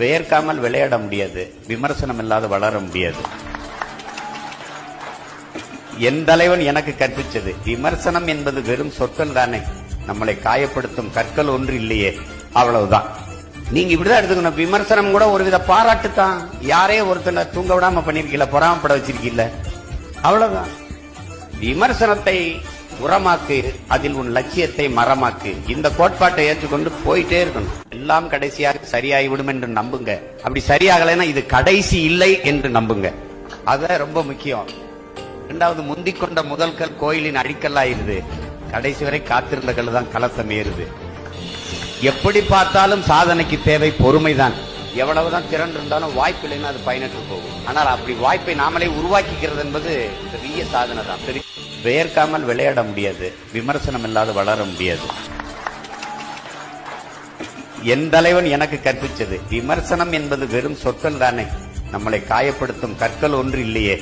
வேர்க்காமல் விளையாட முடியாது, விமர்சனம் இல்லாத வளர முடியாது. என் தலைவன் எனக்கு கற்பிச்சது, விமர்சனம் என்பது வெறும் சொற்கள் தானே, நம்மளை காயப்படுத்தும் கற்கள் ஒன்று இல்லையே, அவ்வளவுதான். நீங்க இப்படிதான் எடுத்துக்கணும். விமர்சனம் கூட ஒருவித பாராட்டு தான். யாரே ஒருத்தனை தூங்க விடாம பண்ணிருக்கீல, பொறாமப்பட வச்சிருக்கீல்ல, அவ்வளவுதான். விமர்சனத்தை உரமாக்கு, அதில் உன் லட்சியத்தை மரமாக்கு. இந்த கோட்பாட்டை ஏற்றுக்கொண்டு போயிட்டே இருக்கணும். எல்லாம் கடைசியாக சரியாகிவிடும் என்று நம்புங்க. அப்படி சரியாகலைன்னா இது கடைசி இல்லை என்று நம்புங்க. அத ரொம்ப முக்கியம். இரண்டாவது, முந்திக்கொண்ட முதல் கல் கோயிலின் அடிக்கல்லாயிருது, கடைசி வரை காத்திருந்த கல் தான் கலசம் ஏறுது. எப்படி பார்த்தாலும் சாதனைக்கு தேவை பொறுமைதான். எவ்வளவுதான் திறன் இருந்தாலும் வாய்ப்பு இல்லைன்னா அது பயனற்று போகும். ஆனால் அப்படி வாய்ப்பை நாமளே உருவாக்கிக்கிறது என்பது பெரிய சாதனை தான். வேர்க்காமல் விளையாட முடியாது, விமர்சனம் இல்லாத வளர முடியாது. என் தலைவன் எனக்கு கற்பிச்சது, விமர்சனம் என்பது வெறும் சொற்கள் தானே, நம்மளை காயப்படுத்தும் கற்கள் ஒன்று இல்லையே,